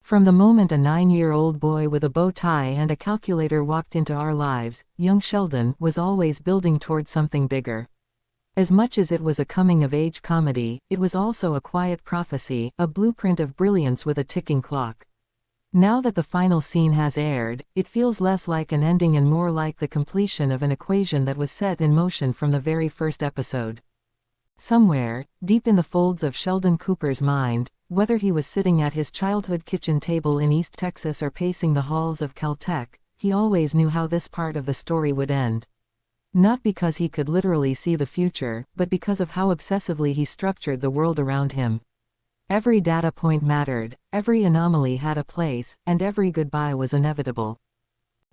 From the moment a 9-year-old boy with a bow tie and a calculator walked into our lives, young Sheldon was always building toward something bigger. As much as it was a coming-of-age comedy, it was also a quiet prophecy, a blueprint of brilliance with a ticking clock. Now that the final scene has aired, it feels less like an ending and more like the completion of an equation that was set in motion from the very first episode. Somewhere, deep in the folds of Sheldon Cooper's mind, whether he was sitting at his childhood kitchen table in East Texas or pacing the halls of Caltech, he always knew how this part of the story would end. Not because he could literally see the future, but because of how obsessively he structured the world around him. Every data point mattered, every anomaly had a place, and every goodbye was inevitable.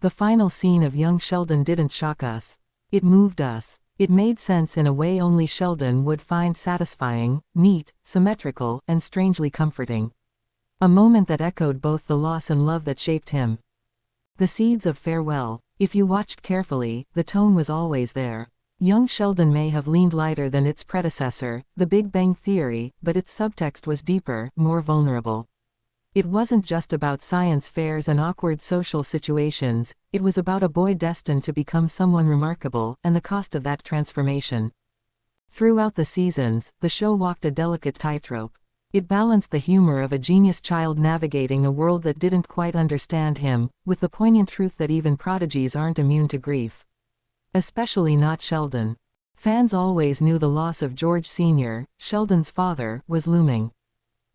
The final scene of young Sheldon didn't shock us. It moved us. It made sense in a way only Sheldon would find satisfying, neat, symmetrical, and strangely comforting. A moment that echoed both the loss and love that shaped him. The seeds of farewell. If you watched carefully, the tone was always there. Young Sheldon may have leaned lighter than its predecessor, The Big Bang Theory, but its subtext was deeper, more vulnerable. It wasn't just about science fairs and awkward social situations, it was about a boy destined to become someone remarkable, and the cost of that transformation. Throughout the seasons, the show walked a delicate tightrope. It balanced the humor of a genius child navigating a world that didn't quite understand him, with the poignant truth that even prodigies aren't immune to grief. Especially not Sheldon. Fans always knew the loss of George Sr., Sheldon's father, was looming.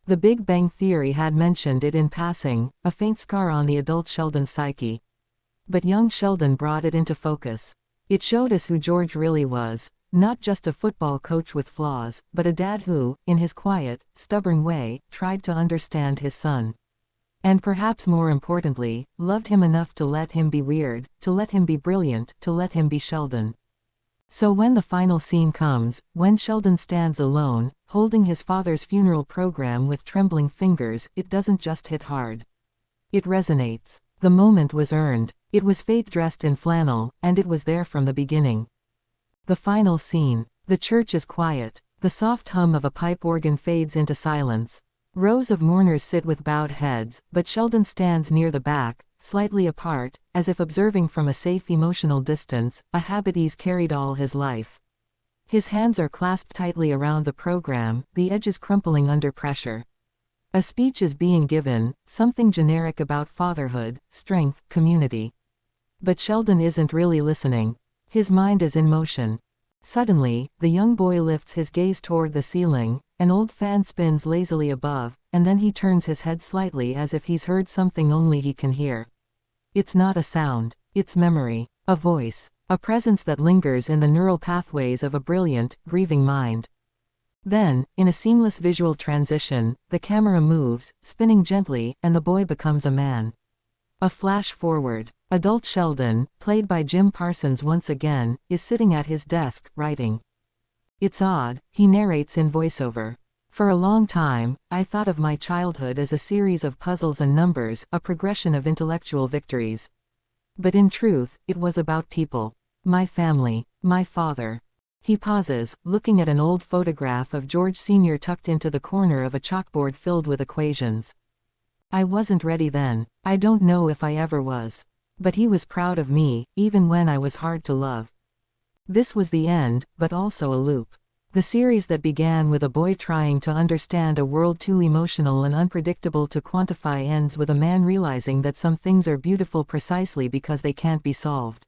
The Big Bang Theory had mentioned it in passing, a faint scar on the adult Sheldon's psyche. But young Sheldon brought it into focus. It showed us who George really was, not just a football coach with flaws, but a dad who, in his quiet, stubborn way, tried to understand his son. And perhaps more importantly, loved him enough to let him be weird, to let him be brilliant, to let him be Sheldon. So when the final scene comes, when Sheldon stands alone, holding his father's funeral program with trembling fingers, it doesn't just hit hard. It resonates. The moment was earned. It was fate dressed in flannel, and it was there from the beginning. The final scene. The church is quiet. The soft hum of a pipe organ fades into silence. Rows of mourners sit with bowed heads, but Sheldon stands near the back, slightly apart, as if observing from a safe emotional distance, a habit he's carried all his life. His hands are clasped tightly around the program, the edges crumpling under pressure. A speech is being given, something generic about fatherhood, strength, community. But Sheldon isn't really listening. His mind is in motion. Suddenly, the young boy lifts his gaze toward the ceiling, an old fan spins lazily above, and then he turns his head slightly as if he's heard something only he can hear. It's not a sound, it's memory, a voice, a presence that lingers in the neural pathways of a brilliant, grieving mind. Then, in a seamless visual transition, the camera moves, spinning gently, and the boy becomes a man. A flash forward. Adult Sheldon, played by Jim Parsons once again, is sitting at his desk, writing. It's odd, he narrates in voiceover. For a long time, I thought of my childhood as a series of puzzles and numbers, a progression of intellectual victories. But in truth, it was about people. My family, my father. He pauses, looking at an old photograph of George Sr. tucked into the corner of a chalkboard filled with equations. I wasn't ready then. I don't know if I ever was. But he was proud of me, even when I was hard to love. This was the end, but also a loop. The series that began with a boy trying to understand a world too emotional and unpredictable to quantify ends with a man realizing that some things are beautiful precisely because they can't be solved.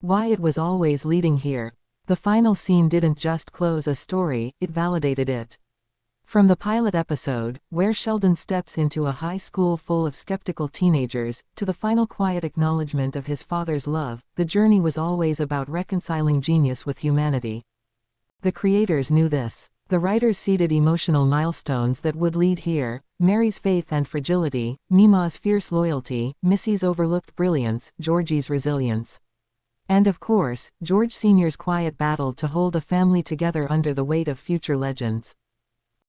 Why it was always leading here. The final scene didn't just close a story, it validated it. From the pilot episode, where Sheldon steps into a high school full of skeptical teenagers, to the final quiet acknowledgement of his father's love, the journey was always about reconciling genius with humanity. The creators knew this. The writers seeded emotional milestones that would lead here: Mary's faith and fragility, Mima's fierce loyalty, Missy's overlooked brilliance, Georgie's resilience. And of course, George Sr.'s quiet battle to hold a family together under the weight of future legends.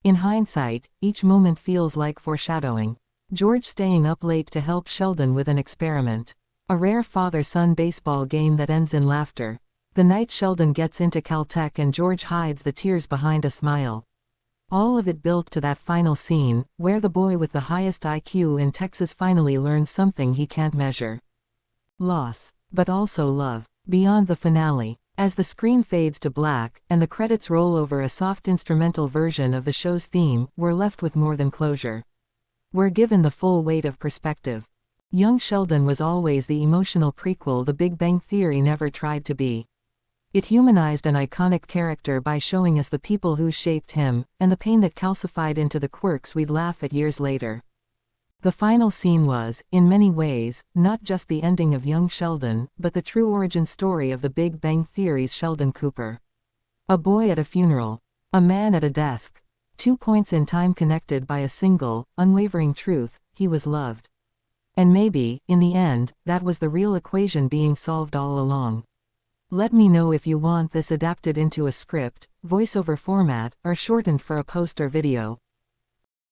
In hindsight, each moment feels like foreshadowing. George staying up late to help Sheldon with an experiment. A rare father-son baseball game that ends in laughter. The night Sheldon gets into Caltech and George hides the tears behind a smile. All of it built to that final scene, where the boy with the highest IQ in Texas finally learns something he can't measure. Loss. But also love. Beyond the finale. As the screen fades to black, and the credits roll over a soft instrumental version of the show's theme, we're left with more than closure. We're given the full weight of perspective. Young Sheldon was always the emotional prequel The Big Bang Theory never tried to be. It humanized an iconic character by showing us the people who shaped him, and the pain that calcified into the quirks we'd laugh at years later. The final scene was, in many ways, not just the ending of young Sheldon, but the true origin story of The Big Bang Theory's Sheldon Cooper. A boy at a funeral. A man at a desk. 2 points in time connected by a single, unwavering truth: he was loved. And maybe, in the end, that was the real equation being solved all along. Let me know if you want this adapted into a script, voiceover format, or shortened for a post or video.